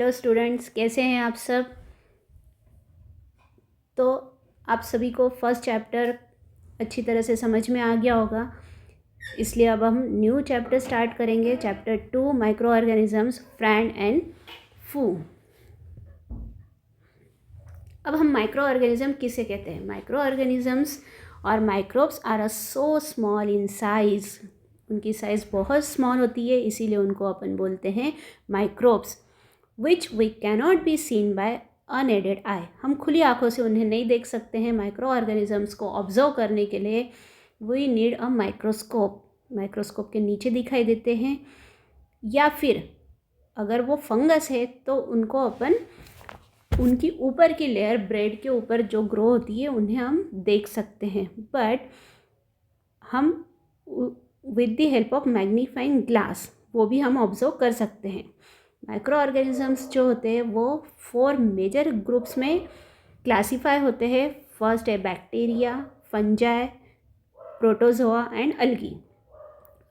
Hello students, कैसे हैं आप सब। तो आप सभी को फर्स्ट चैप्टर अच्छी तरह से समझ में आ गया होगा, इसलिए अब हम न्यू चैप्टर स्टार्ट करेंगे। Chapter 2, microorganisms, friend and foe. अब हम माइक्रो ऑर्गेनिज्म किसे कहते हैं। माइक्रो ऑर्गेनिजम्स और microbes are so small in size. उनकी साइज़ बहुत स्मॉल होती है, इसीलिए उनको अपन बोलते हैं microbes, which we cannot be seen by unaided eye. हम खुली आंखों से उन्हें नहीं देख सकते हैं। माइक्रो ऑर्गेनिजम्स को ऑब्जर्व करने के लिए we need a microscope. Microscope के नीचे दिखाई देते हैं, या फिर अगर वो फंगस है तो उनको अपन उनकी ऊपर की लेयर, ब्रेड के ऊपर जो ग्रो होती है, उन्हें हम देख सकते हैं। बट हम with the help of magnifying glass वो भी हम ऑब्जर्व कर सकते हैं। माइक्रो ऑर्गेनिजम्स जो होते हैं वो 4 मेजर ग्रुप्स में क्लासीफाई होते हैं। फर्स्ट है bacteria, fungi, protozoa and algae.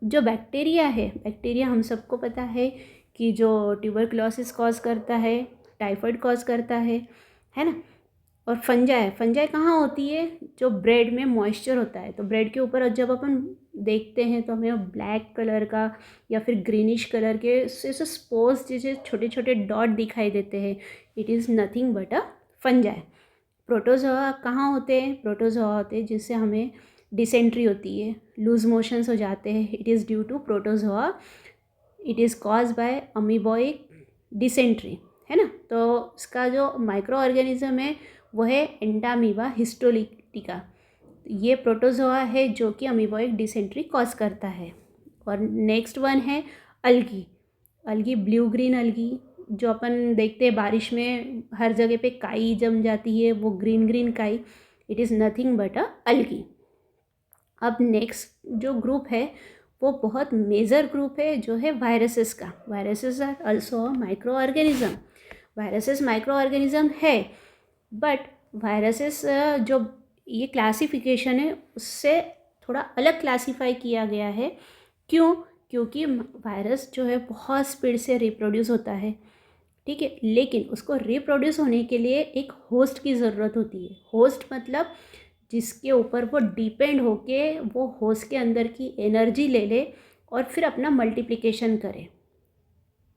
जो बैक्टीरिया है, बैक्टीरिया हम सबको पता है कि जो ट्यूबरकुलोसिस कॉज करता है, टाइफाइड कॉज करता है ना। और फंजाई कहाँ होती है, जो ब्रेड में मॉइस्चर होता है। तो ब्रेड के ऊपर जब अपन देखते हैं तो हमें ब्लैक कलर का या फिर ग्रीनिश कलर के ऐसे स्पोर्स जैसे छोटे छोटे डॉट दिखाई देते हैं। It is nothing but a fungi. Protozoa कहाँ होते हैं, प्रोटोजोआ होते हैं जिससे हमें डिसेंट्री होती है, लूज मोशंस हो जाते हैं। It is due to protozoa, it is cause by amoebic dysentery, है ना। तो इसका जो माइक्रो ऑर्गेनिज्म है वो है एंटामीबा हिस्टोलिटिका। ये प्रोटोजोआ है जो कि अमीबॉइक डिसेंट्री कॉज करता है। और नेक्स्ट वन है algae. Algae blue green algae, जो अपन देखते हैं बारिश में हर जगह पे काई जम जाती है, वो ग्रीन ग्रीन काई। It is nothing but a algae. अब नेक्स्ट जो ग्रुप है वो बहुत मेजर ग्रुप है, जो है वायरसेस का। Viruses are also micro organism. Viruses micro organism है, बट वायरसेस जो ये क्लासिफिकेशन है उससे थोड़ा अलग क्लासीफाई किया गया है। क्यों? क्योंकि वायरस जो है बहुत स्पीड से रिप्रोड्यूस होता है, ठीक है, लेकिन उसको रिप्रोड्यूस होने के लिए एक होस्ट की ज़रूरत होती है। होस्ट मतलब जिसके ऊपर वो डिपेंड होके वो होस्ट के अंदर की एनर्जी ले ले और फिर अपना मल्टीप्लिकेशन करे।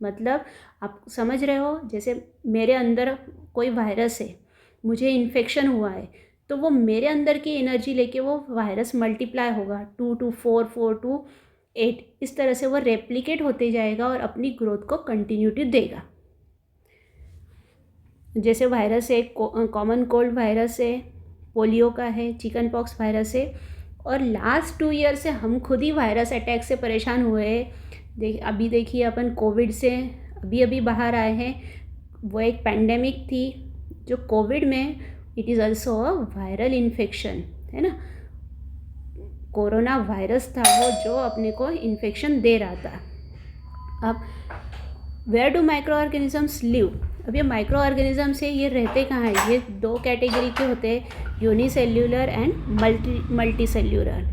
मतलब आप समझ रहे हो, जैसे मेरे अंदर कोई वायरस है, मुझे इन्फेक्शन हुआ है, तो वो मेरे अंदर की एनर्जी लेके वो वायरस मल्टीप्लाई होगा 2 to 4, 4 to 8, इस तरह से वो रेप्लिकेट होते जाएगा और अपनी ग्रोथ को कंटिन्यूटी देगा। जैसे वायरस है, कॉमन कोल्ड वायरस है, पोलियो का है, चिकन पॉक्स वायरस है, और लास्ट 2 ईयर से हम खुद ही वायरस अटैक से परेशान हुए हैं। अभी देखिए अपन कोविड से अभी बाहर आए हैं। वो एक पैंडेमिक थी जो कोविड में, it is also a viral infection, है ना। कोरोना वायरस था वो जो अपने को इन्फेक्शन दे रहा था। अब where do micro organisms live. अब ये माइक्रो ऑर्गेनिजम्स है, ये रहते कहाँ हैं। ये 2 कैटेगरी के होते हैं, यूनिसेल्यूलर एंड मल्टी सेल्यूलर।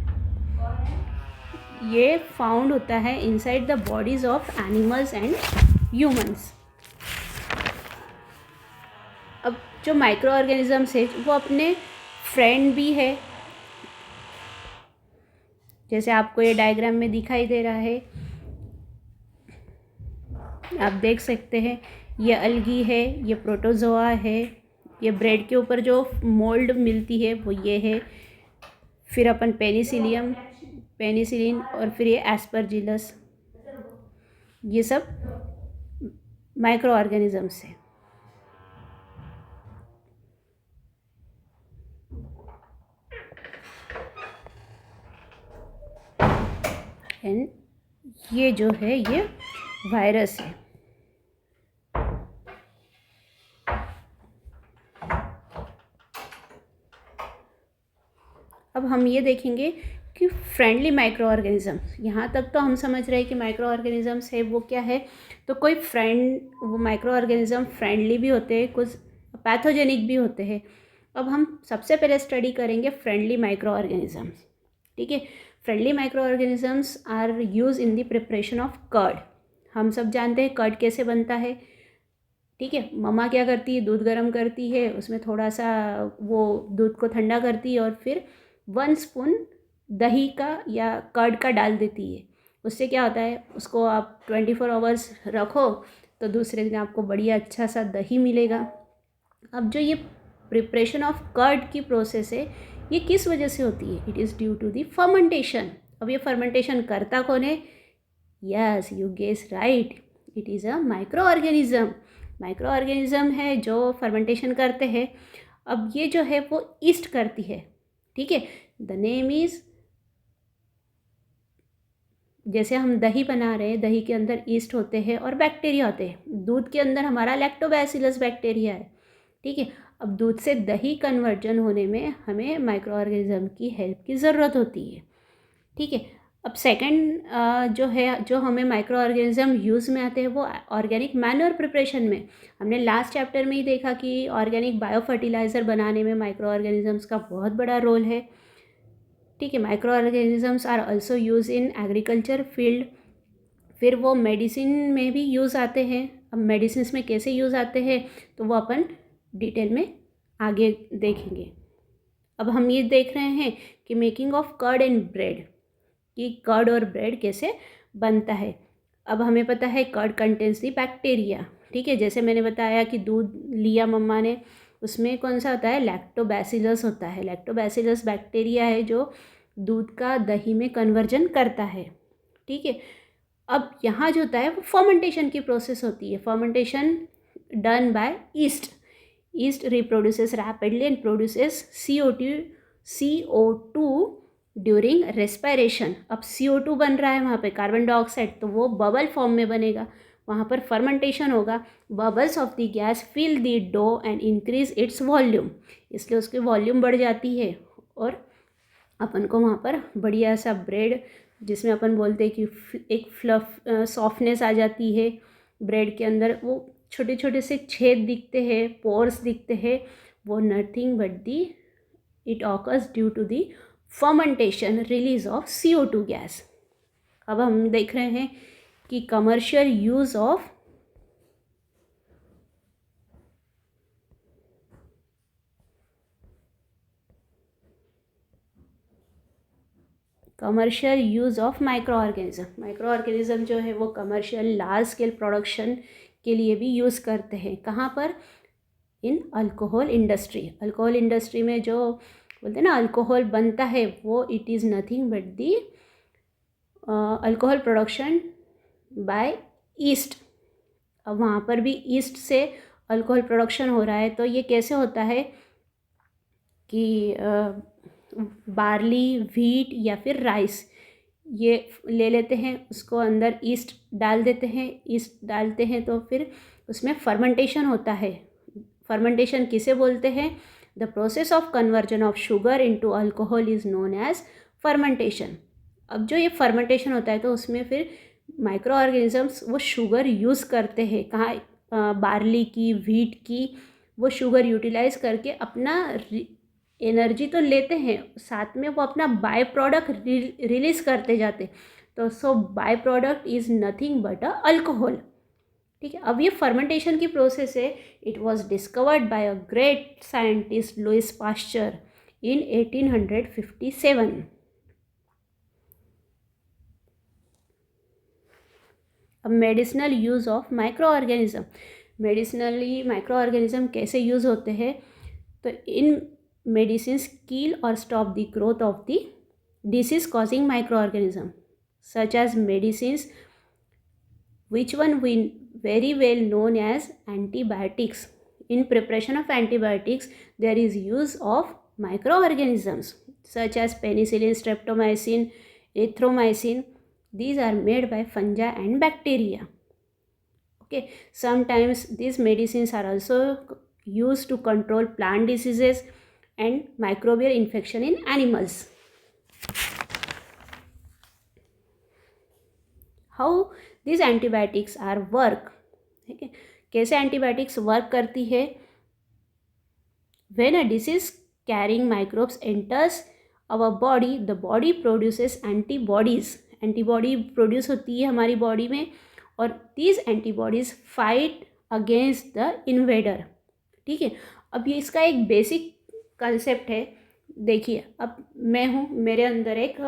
ये फाउंड होता है inside the bodies of animals and humans. अब जो माइक्रो ऑर्गेनिजम्स है वो अपने फ्रेंड भी है, जैसे आपको ये डायग्राम में दिखाई दे रहा है, आप देख सकते हैं। ये अलगी है, ये प्रोटोजोआ है, ये ब्रेड के ऊपर जो मोल्ड मिलती है वो ये है। फिर अपन पेनिसिलिन और फिर ये एस्परजिलस, ये सब माइक्रो ऑर्गेनिजम्स है। एंड ये जो है ये वायरस है। अब हम ये देखेंगे कि फ्रेंडली माइक्रो ऑर्गेनिजम्स, यहाँ तक तो हम समझ रहे हैं कि माइक्रो ऑर्गेनिजम्स है वो क्या है। तो कोई वो माइक्रो ऑर्गेनिज्म फ्रेंडली भी होते हैं, कुछ पैथोजेनिक भी होते हैं। अब हम सबसे पहले स्टडी करेंगे फ्रेंडली माइक्रो ऑर्गेनिजम्स, ठीक है। Friendly micro organisms are use in the preparation of curd. हम सब जानते हैं कर्ड कैसे बनता है, ठीक है, मम्मा क्या करती है, दूध गर्म करती है, उसमें थोड़ा सा वो दूध को ठंडा करती है और फिर 1 स्पून दही का या कर्ड का डाल देती है। उससे क्या होता है, उसको आप 24 आवर्स रखो तो दूसरे दिन आपको बढ़िया अच्छा सा दही मिलेगा। अब जो ये प्रिपरेशन ऑफ कर्ड की प्रोसेस है, ये किस वजह से होती है? It is due to the fermentation. अब ये फर्मेंटेशन करता कौन है? Yes, you guess right, it is a micro organism. Micro organism है जो फर्मेंटेशन करते हैं। अब ये जो है वो ईस्ट करती है, ठीक है। द नेम इज़, जैसे हम दही बना रहे हैं, दही के अंदर ईस्ट होते हैं और बैक्टीरिया होते हैं। दूध के अंदर हमारा लैक्टोबैसिलस बैक्टीरिया है, ठीक है। अब दूध से दही कन्वर्जन होने में हमें माइक्रो ऑर्गेनिज्म की हेल्प की ज़रूरत होती है, ठीक है। अब सेकंड जो है, जो हमें माइक्रो ऑर्गेनिज्म यूज़ में आते हैं वो ऑर्गेनिक मैन्योर प्रिपरेशन में। हमने लास्ट चैप्टर में ही देखा कि ऑर्गेनिक बायो फर्टिलाइज़र बनाने में माइक्रो ऑर्गेनिजम्स का बहुत बड़ा रोल है, ठीक है। Micro organisms are also use in agriculture field. फिर वो मेडिसिन में भी यूज़ आते हैं। अब मेडिसिन में कैसे यूज़ आते हैं तो वो अपन डिटेल में आगे देखेंगे। अब हम ये देख रहे हैं कि making of curd and bread, कि कर्ड और ब्रेड कैसे बनता है। अब हमें पता है कर्ड कंटेन्स दी बैक्टीरिया, ठीक है। जैसे मैंने बताया कि दूध लिया मम्मा ने, उसमें कौन सा होता है? लैक्टोबैसिलस होता है। लैक्टोबैसिलस बैक्टीरिया है जो दूध का दही में कन्वर्जन करता है, ठीक है। अब यहाँ जो होता है वो फर्मेंटेशन की प्रोसेस होती है। Fermentation done by east. East reproduces rapidly and produces CO2 during respiration. अब CO2 बन रहा है वहाँ पे, कार्बन डाइऑक्साइड, तो वो बबल फॉर्म में बनेगा। वहाँ पर फर्मेंटेशन होगा, bubbles of the gas fill the dough and increase its volume, इसलिए उसकी वॉल्यूम बढ़ जाती है और अपन को वहाँ पर बढ़िया सा ब्रेड, जिसमें अपन बोलते हैं कि एक फ्लफ सॉफ्टनेस आ जाती है ब्रेड के अंदर। वो छोटे छोटे से छेद दिखते हैं, पोर्स दिखते हैं, वो nothing but the it occurs due to the fermentation release of CO2 gas. अब हम देख रहे हैं कि commercial use of micro organism. Micro organism जो है वो कमर्शियल लार्ज स्केल प्रोडक्शन के लिए भी यूज़ करते हैं। कहाँ पर? इन अल्कोहल इंडस्ट्री। अल्कोहल इंडस्ट्री में जो बोलते हैं ना अल्कोहल बनता है, वो it is nothing but the alcohol production by east. अब वहाँ पर भी ईस्ट से अल्कोहल प्रोडक्शन हो रहा है। तो ये कैसे होता है कि बार्ली, व्हीट या फिर राइस ये ले लेते हैं, उसको अंदर ईस्ट डाल देते हैं। ईस्ट डालते हैं तो फिर उसमें फर्मेंटेशन होता है। फर्मेंटेशन किसे बोलते हैं? The process of conversion of sugar into alcohol is known as fermentation. अब जो ये फर्मेंटेशन होता है तो उसमें फिर माइक्रो ऑर्गेनिजम्स वो शुगर यूज़ करते हैं। कहाँ? बार्ली की, व्हीट की, वो शुगर यूटिलाइज करके अपना एनर्जी तो लेते हैं, साथ में वो अपना बाय प्रोडक्ट रिलीज़ करते जाते। तो so byproduct is nothing but a alcohol, ठीक है। अब ये फर्मेंटेशन की प्रोसेस है। It was discovered by a great scientist Louis Pasteur in 1857। अब medicinal use of micro organism. Medicinally microorganism कैसे यूज़ होते हैं? तो इन medicines kill or stop the growth of the disease causing microorganism, such as medicines which one we very well known as antibiotics. In preparation of antibiotics there is use of microorganisms such as penicillin, streptomycin, erythromycin. These are made by fungi and bacteria, okay. Sometimes these medicines are also used to control plant diseases and microbial infection in animals. How these antibiotics are work? ठीक है, कैसे antibiotics work करती है? When a disease carrying microbes enters our body, the body produces antibodies. Antibody produce होती है हमारी body में और these antibodies fight against the invader. ठीक है, अब ये इसका एक बेसिक कंसेप्ट है। देखिए, अब मैं हूँ, मेरे अंदर एक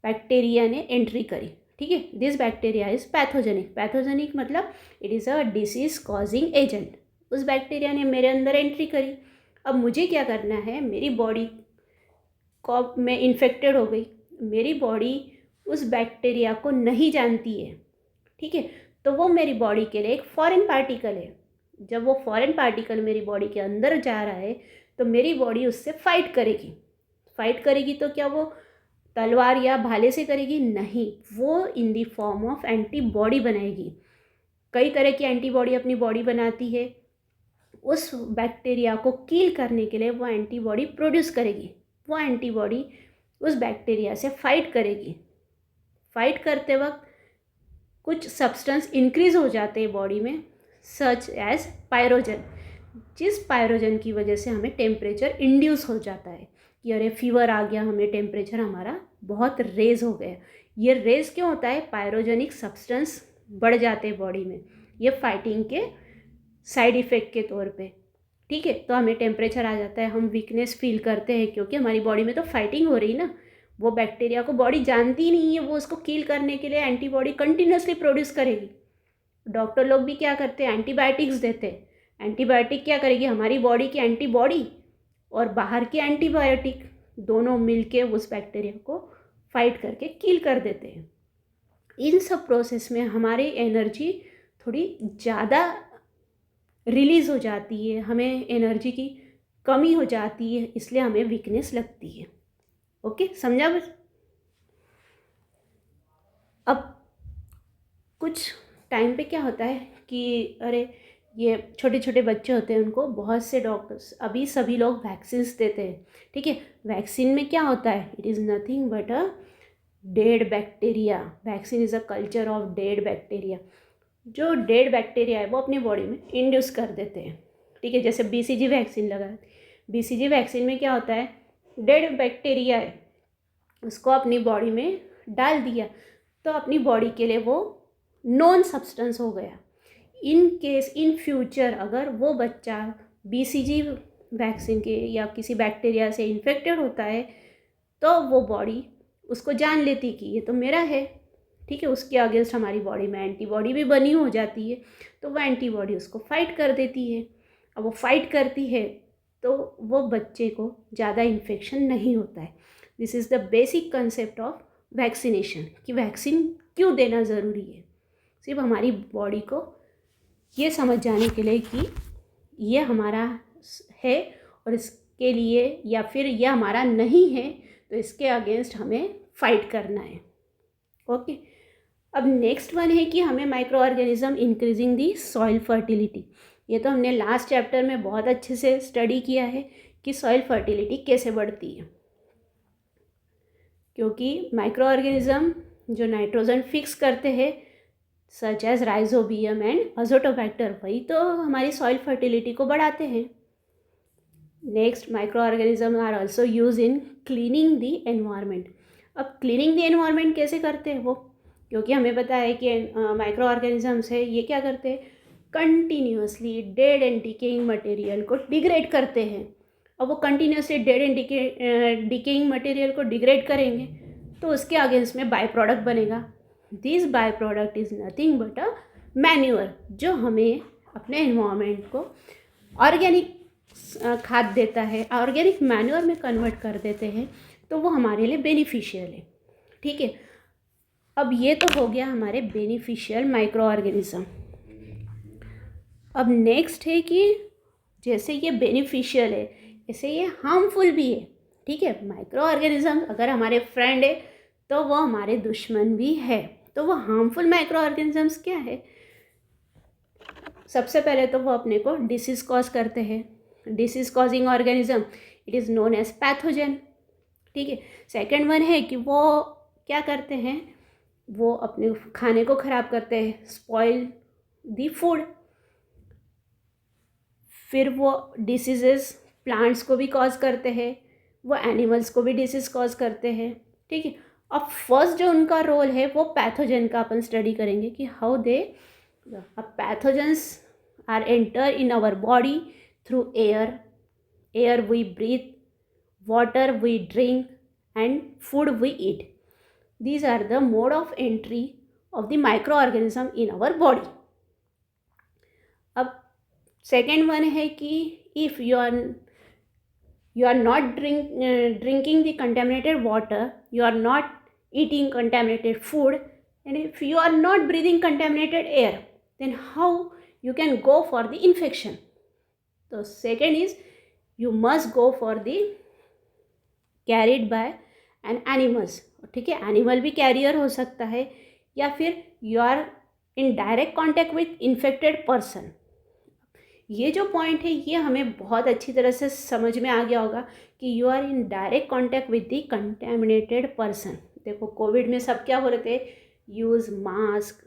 बैक्टीरिया ने एंट्री करी। ठीक है, this bacteria is pathogenic. Pathogenic मतलब it is a disease causing agent. उस बैक्टीरिया ने मेरे अंदर एंट्री करी। अब मुझे क्या करना है, मेरी बॉडी को मैं इन्फेक्टेड हो गई, मेरी बॉडी उस बैक्टीरिया को नहीं जानती है। ठीक है, तो वो मेरी बॉडी के लिए एक फॉरेन पार्टिकल है। जब वो फॉरेन पार्टिकल मेरी बॉडी के अंदर जा रहा है तो मेरी बॉडी उससे फाइट करेगी। फाइट करेगी तो क्या वो तलवार या भाले से करेगी? नहीं, वो इन दी फॉर्म ऑफ एंटीबॉडी बनाएगी। कई तरह की एंटीबॉडी अपनी बॉडी बनाती है। उस बैक्टीरिया को किल करने के लिए वो एंटीबॉडी प्रोड्यूस करेगी। वो एंटीबॉडी उस बैक्टीरिया से फाइट करेगी। फाइट करते वक्त कुछ सब्सटेंस इंक्रीज हो जाते हैं बॉडी में, सच एज पायरोजन, जिस पायरोजन की वजह से हमें टेम्परेचर इंड्यूस हो जाता है कि अरे फीवर आ गया, हमें टेम्परेचर हमारा बहुत रेज हो गया। ये रेज क्यों होता है? पायरोजेनिक सब्सटेंस बढ़ जाते हैं बॉडी में, ये फाइटिंग के साइड इफ़ेक्ट के तौर पे। ठीक है, तो हमें टेम्परेचर आ जाता है, हम वीकनेस फील करते हैं, क्योंकि हमारी बॉडी में तो फाइटिंग हो रही ना। वो बैक्टीरिया को बॉडी जानती नहीं है, वो उसको किल करने के लिए एंटीबॉडी कंटिन्यूसली प्रोड्यूस करेगी। डॉक्टर लोग भी क्या करते हैं? एंटीबायोटिक्स देते हैं। एंटीबायोटिक क्या करेगी? हमारी बॉडी की एंटीबॉडी और बाहर की एंटीबायोटिक दोनों मिलके उस बैक्टीरिया को फाइट करके किल कर देते हैं। इन सब प्रोसेस में हमारी एनर्जी थोड़ी ज़्यादा रिलीज़ हो जाती है, हमें एनर्जी की कमी हो जाती है, इसलिए हमें वीकनेस लगती है। ओके, समझा बस? अब कुछ टाइम पे क्या होता है कि अरे ये छोटे छोटे बच्चे होते हैं, उनको बहुत से डॉक्टर्स, अभी सभी लोग वैक्सीन्स देते हैं। ठीक है, वैक्सीन में क्या होता है? It is nothing but a dead bacteria. Vaccine is a culture of dead bacteria. जो डेड बैक्टीरिया है वो अपनी बॉडी में इंड्यूस कर देते हैं। ठीक है, जैसे BCG वैक्सीन लगा, BCG वैक्सीन में क्या होता है? डेड बैक्टीरिया है, उसको अपनी बॉडी में डाल दिया तो अपनी बॉडी के लिए वो नॉन सब्सटेंस हो गया। इन केस इन फ्यूचर अगर वो बच्चा BCG वैक्सीन के या किसी बैक्टीरिया से इन्फेक्टेड होता है तो वो बॉडी उसको जान लेती कि ये तो मेरा है। ठीक है, उसके अगेंस्ट हमारी बॉडी में एंटीबॉडी भी बनी हो जाती है, तो वो एंटीबॉडी उसको फाइट कर देती है। अब वो फाइट करती है तो वो बच्चे को ज़्यादा इन्फेक्शन नहीं होता है। This is the basic concept of vaccination, कि वैक्सीन क्यों देना ज़रूरी है। सिर्फ हमारी बॉडी को ये समझ जाने के लिए कि ये हमारा है और इसके लिए, या फिर यह हमारा नहीं है तो इसके अगेंस्ट हमें फाइट करना है। ओके, अब नेक्स्ट वन है कि हमें micro organism increasing the soil fertility. ये तो हमने लास्ट चैप्टर में बहुत अच्छे से स्टडी किया है कि सॉइल फर्टिलिटी कैसे बढ़ती है, क्योंकि माइक्रो ऑर्गेनिज्म जो नाइट्रोजन फिक्स करते हैं such as rhizobium and azotobacter, वही तो हमारी सॉइल फर्टिलिटी को बढ़ाते हैं। Next, micro organism are also use in cleaning the environment. अब क्लीनिंग द एनवायरनमेंट कैसे करते हैं वो? क्योंकि हमें पता है कि माइक्रो ऑर्गेनिजम्स है, ये क्या करते हैं? Continuously dead and decaying material को डिग्रेड करते हैं। अब वो continuously dead and decaying material को डिग्रेड करेंगे तो उसके अगेंस्ट में बाय प्रोडक्ट बनेगा। This by product is nothing but a manure, जो हमें अपने एनवायरनमेंट को ऑर्गेनिक खाद देता है, ऑर्गेनिक मैन्यूअर में कन्वर्ट कर देते हैं, तो वो हमारे लिए बेनिफिशियल है। ठीक है, अब ये तो हो गया हमारे बेनिफिशियल माइक्रो ऑर्गेनिज्म। अब नेक्स्ट है कि जैसे ये बेनिफिशियल है ऐसे ये हार्मफुल भी है। ठीक है, माइक्रो ऑर्गेनिज्म अगर हमारे फ्रेंड है तो वो हमारे दुश्मन भी है। तो वो हार्मफुल माइक्रो ऑर्गेनिजम्स क्या है? सबसे पहले तो वो अपने को डिसीज़ कॉज करते हैं। Disease causing organism, it is known as pathogen. ठीक है, सेकेंड वन है कि वो क्या करते हैं? वो अपने खाने को ख़राब करते हैं, स्पॉइल दी फूड। फिर वो डिसीजेस प्लांट्स को भी कॉज करते हैं, वो एनिमल्स को भी डिसीज़ कॉज करते हैं। ठीक है, अब फर्स्ट जो उनका रोल है वो पैथोजन का अपन स्टडी करेंगे कि हाउ दे, अब pathogens are enter in our body through air we breathe, water we drink, and food we eat. These are the mode of entry of the microorganism in our body. अब second one है कि if you are not drinking the contaminated water, you are not eating contaminated food, and if you are not breathing contaminated air, then how you can go for the infection? So second is you must go for the carried by an animals. ठीक है, animal भी career हो सकता है, या फिर you are in direct contact with infected person. ये जो पॉइंट है ये हमें बहुत अच्छी तरह से समझ में आ गया होगा कि you are in direct contact with the contaminated person. देखो कोविड में सब क्या बोल रहे थे, यूज़ मास्क,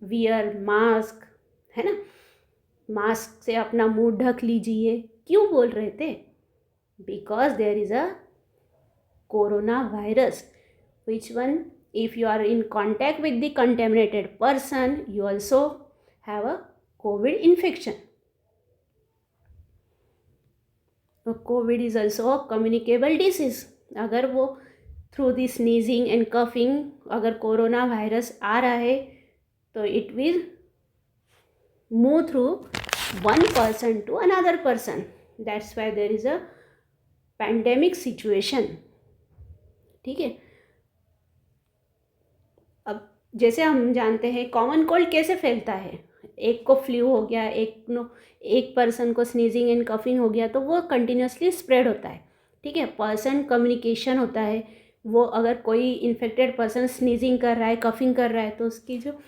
वियर मास्क, है ना, मास्क से अपना मुंह ढक लीजिए. क्यों बोल रहे थे? Because there is a corona virus which one if you are in contact with the contaminated person you also have a COVID infection. COVID is also a communicable disease. अगर वो through the sneezing and coughing अगर corona virus आ रहा है तो it will move through one person to another person. That's why there is a pandemic situation. ठीक है, अब जैसे हम जानते हैं कॉमन कोल्ड कैसे फैलता है, एक को फ्लू हो गया, एक पर्सन को स्नीजिंग एंड कफिंग हो गया तो वो कंटिन्यूसली स्प्रेड होता है. ठीक है, पर्सन कम्युनिकेशन होता है. वो अगर कोई इन्फेक्टेड पर्सन स्नीजिंग कर रहा है, कफिंग कर रहा है तो उसकी जो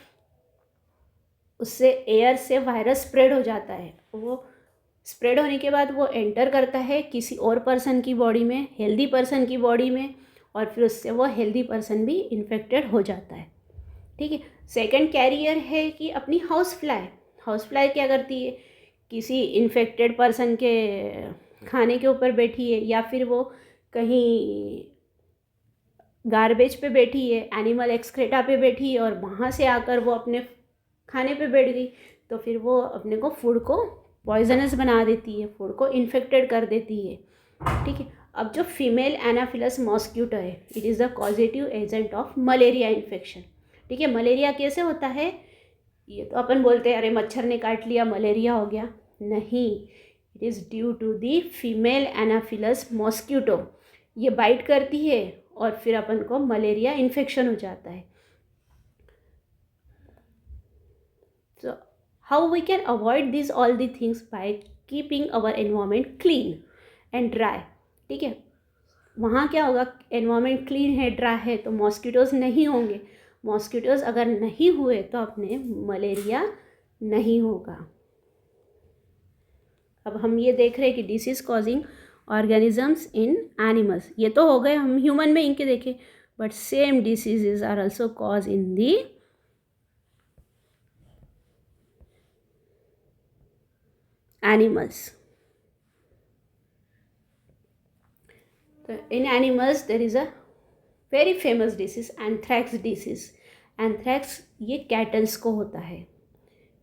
उससे एयर से वायरस स्प्रेड हो जाता है. वो स्प्रेड होने के बाद वो एंटर करता है किसी और पर्सन की बॉडी में, हेल्दी पर्सन की बॉडी में, और फिर उससे वो हेल्दी पर्सन भी इन्फेक्टेड हो जाता है. ठीक है, सेकंड कैरियर है कि अपनी हाउस फ्लाई क्या करती है, किसी इन्फेक्टेड पर्सन के खाने के ऊपर बैठी है, या फिर वो कहीं गार्बेज पे बैठी है, एनिमल एक्सक्रेटा पे बैठी है, और वहाँ से आकर वो अपने खाने पे बैठ गई तो फिर वो अपने को फूड को पॉइजनस बना देती है, फूड को इन्फेक्टेड कर देती है. ठीक है, अब जो फीमेल एनाफिलस मॉस्क्यूटो है it is the causative agent of malaria infection. ठीक है, मलेरिया कैसे होता है, ये तो अपन बोलते हैं अरे मच्छर ने काट लिया मलेरिया हो गया. नहीं, it is due to the female anopheles mosquito. ये बाइट करती है और फिर अपन को मलेरिया इन्फेक्शन हो जाता है. So how we can avoid these all the things by keeping our environment clean and dry. ठीक है, वहाँ क्या होगा, एनवायरनमेंट क्लीन है, ड्राई है तो मॉस्किटोज़ नहीं होंगे. मॉस्किटोज़ अगर नहीं हुए तो अपने मलेरिया नहीं होगा. अब हम ये देख रहे हैं कि disease causing organisms in animals. ये तो हो गए हम ह्यूमन में इनके देखे, but same diseases are also cause in the animals. So in animals there is a very famous disease, anthrax disease. Anthrax ये कैटल्स को होता है.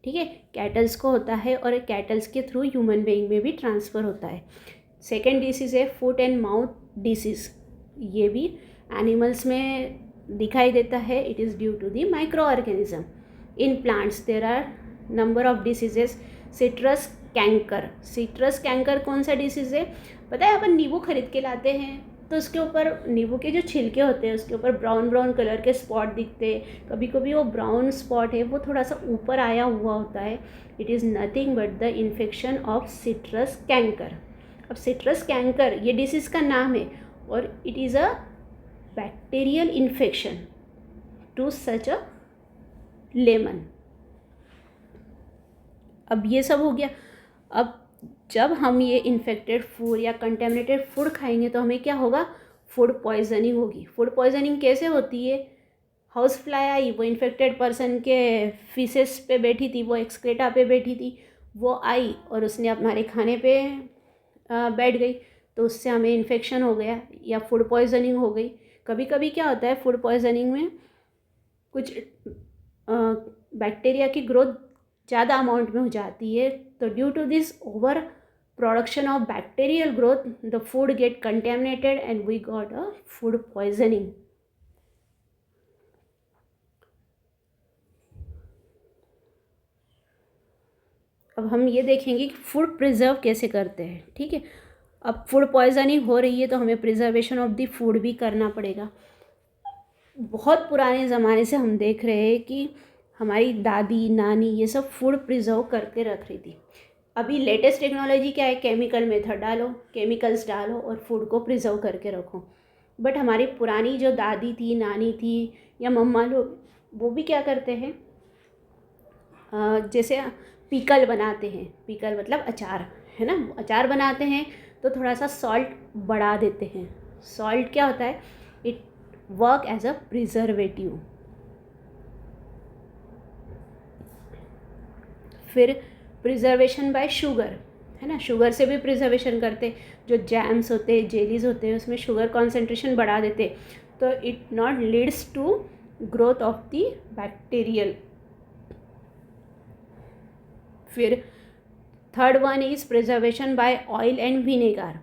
ठीक है, कैटल्स को होता है और कैटल्स के थ्रू ह्यूमन बीइंग में भी ट्रांसफ़र होता है. सेकेंड डिसीज़ है फुट एंड माउथ डिसीज़. ये भी एनिमल्स में दिखाई देता है. It is due to the micro organism. In plants there are number of diseases. Citrus canker कौन सा डिसीज़ है पता है? अपन नींबू खरीद के लाते हैं तो उसके ऊपर नींबू के जो छिलके होते हैं उसके ऊपर ब्राउन कलर के स्पॉट दिखते हैं. कभी कभी वो ब्राउन स्पॉट है वो थोड़ा सा ऊपर आया हुआ होता है. It is nothing but the infection of citrus canker. अब सिट्रस कैंकर ये डिसीज़ का नाम है और it is a bacterial infection to such a lemon. अब ये सब हो गया. अब जब हम ये इन्फेक्टेड फूड या कंटेमिनेटेड फूड खाएंगे तो हमें क्या होगा, फूड पॉइजनिंग होगी. फूड पॉइजनिंग कैसे होती है, हाउस फ्लाई आई, वो इन्फेक्टेड पर्सन के फीसेस पे बैठी थी, वो एक्सक्रेटा पे बैठी थी, वो आई और उसने हमारे खाने पे बैठ गई तो उससे हमें इन्फेक्शन हो गया या फूड पॉइजनिंग हो गई. कभी कभी क्या होता है फूड पॉइजनिंग में कुछ बैक्टीरिया की ग्रोथ ज़्यादा अमाउंट में हो जाती है, तो due to this over production of bacterial growth the food get contaminated and we got a food poisoning. अब हम ये देखेंगे कि फूड प्रिजर्व कैसे करते हैं। ठीक है, अब फूड पॉइजनिंग हो रही है तो हमें प्रिजर्वेशन ऑफ द फूड भी करना पड़ेगा। बहुत पुराने ज़माने से हम देख रहे हैं कि हमारी दादी नानी ये सब फूड प्रिजर्व करके रख रही थी। अभी लेटेस्ट टेक्नोलॉजी क्या है, केमिकल मेथड डालो, केमिकल्स डालो और फूड को प्रिजर्व करके रखो। बट हमारी पुरानी जो दादी थी, नानी थी या मम्मा लोग, वो भी क्या करते हैं, जैसे पिकल बनाते हैं, पिकल मतलब अचार, है ना, अचार बनाते हैं तो थोड़ा सा सॉल्ट बढ़ा देते हैं। सॉल्ट क्या होता है, it work as a preservative. फिर प्रिजर्वेशन बाय शुगर, है ना, शुगर से भी प्रिजर्वेशन करते, जो जैम्स होते हैं, जेलीज होते हैं, उसमें शुगर कॉन्सेंट्रेशन बढ़ा देते, तो it not leads to growth of the bacterial. फिर third one is preservation by oil and vinegar.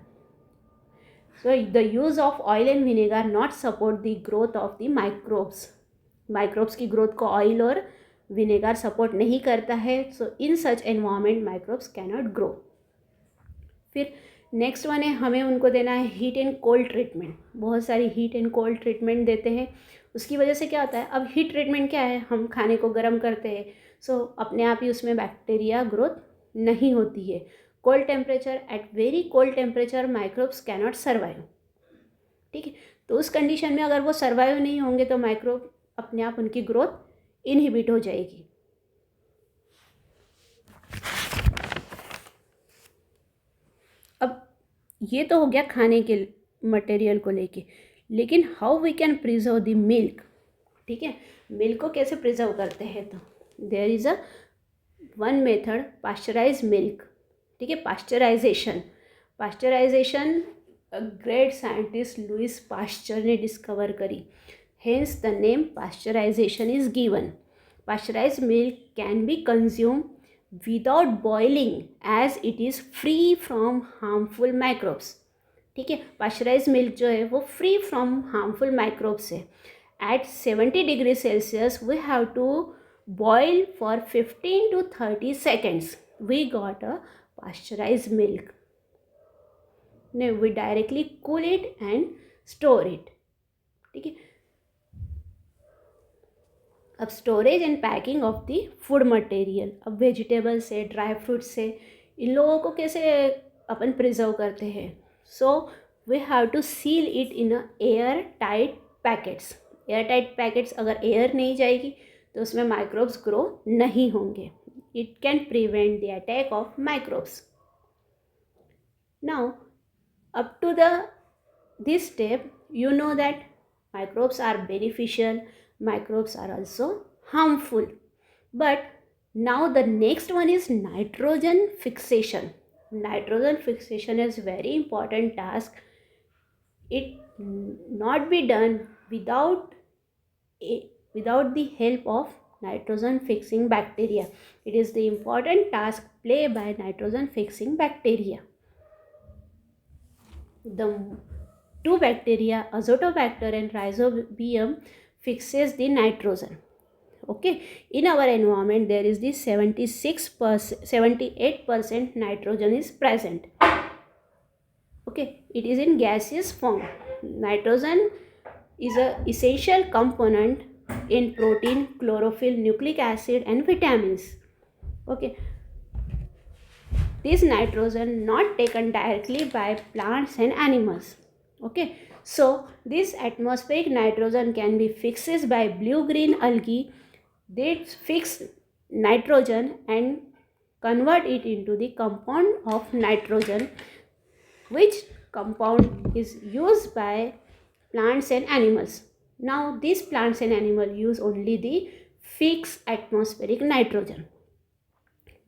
So the use of oil and vinegar not support the growth of the microbes. Microbes की growth को oil और vinegar support नहीं करता है, सो इन सच environment microbes cannot grow. फिर next one है, हमें उनको देना है हीट एंड कोल्ड ट्रीटमेंट। बहुत सारी हीट एंड कोल्ड ट्रीटमेंट देते हैं। उसकी वजह से क्या होता है, अब हीट ट्रीटमेंट क्या है, हम खाने को गर्म करते हैं, सो अपने आप ही उसमें बैक्टीरिया ग्रोथ नहीं होती है। Cold temperature, at very cold temperature microbes cannot survive. ठीक है, तो उस कंडीशन में अगर वो सर्वाइव नहीं होंगे तो माइक्रोब अपने आप उनकी ग्रोथ इनहिबिट हो जाएगी। अब ये तो हो गया खाने के मटेरियल को लेके, लेकिन how we can preserve the milk. ठीक है, मिल्क को कैसे प्रिजर्व करते हैं, तो there is a one method, pasteurise milk. ठीक है, pasteurisation great scientist Louis Pasteur ने डिस्कवर करी, hence the name pasteurisation is given. Pasteurise milk can be consume without boiling as it is free from harmful microbes. ठीक है, pasteurise milk जो है वो free from harmful microbes है। At 70 degree Celsius we have to boil for 15 to 30 seconds. We got a pasteurized milk. Now we directly cool it and store it. ठीक है, अब storage and packing of the food material. अब vegetable से, dry fruit से, इन लोगों को कैसे अपन प्रिजर्व करते हैं, so we have to seal it in a air tight packets. Air tight packets, अगर एयर नहीं जाएगी तो उसमें माइक्रोब्स ग्रो नहीं होंगे। It can prevent the attack of microbes. Now up to this step you know that microbes are beneficial, microbes are also harmful. But now the next one is nitrogen fixation. Nitrogen fixation is very important task. It not be done without the help of nitrogen fixing bacteria. It is the important task played by nitrogen fixing bacteria. The two bacteria, Azotobacter and Rhizobium, fixes the nitrogen. Okay, in our environment there is the 78% nitrogen is present. Okay, it is in gaseous form. Nitrogen is a essential component in protein, chlorophyll, nucleic acid and vitamins. Okay, this nitrogen not taken directly by plants and animals. Okay, so this atmospheric nitrogen can be fixed by blue-green algae. They fix nitrogen and convert it into the compound of nitrogen, which compound is used by plants and animals. Now these plants and animals use only the fixed atmospheric nitrogen.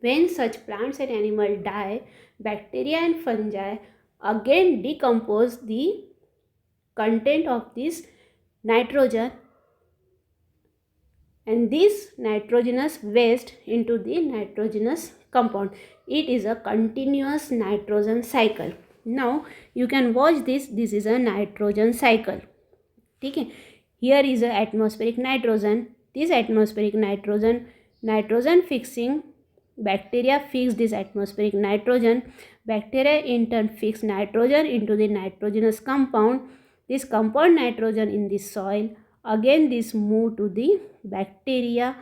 When such plants and animals die, bacteria and fungi again decompose the content of this nitrogen and this nitrogenous waste into the nitrogenous compound. It is a continuous nitrogen cycle. Now you can watch this. This is a nitrogen cycle. Okay. Here is a atmospheric nitrogen. This atmospheric nitrogen fixing bacteria fix this atmospheric nitrogen. Bacteria in turn fix nitrogen into the nitrogenous compound. This compound nitrogen in the soil. Again this move to the bacteria,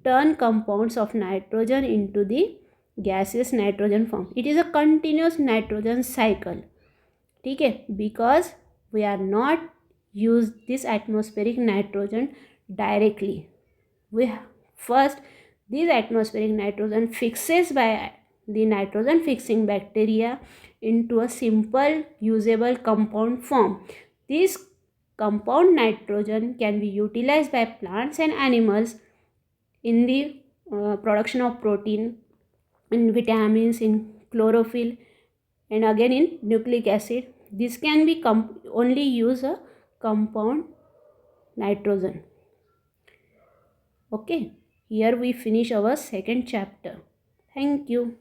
turn compounds of nitrogen into the gaseous nitrogen form. It is a continuous nitrogen cycle. ठीक है, because we are not use this atmospheric nitrogen directly. We first this atmospheric nitrogen fixes by the nitrogen fixing bacteria into a simple usable compound form. This compound nitrogen can be utilized by plants and animals in the production of protein, in vitamins, in chlorophyll, and again in nucleic acid. This can be only use a compound nitrogen. Okay, here we finish our second chapter. Thank you.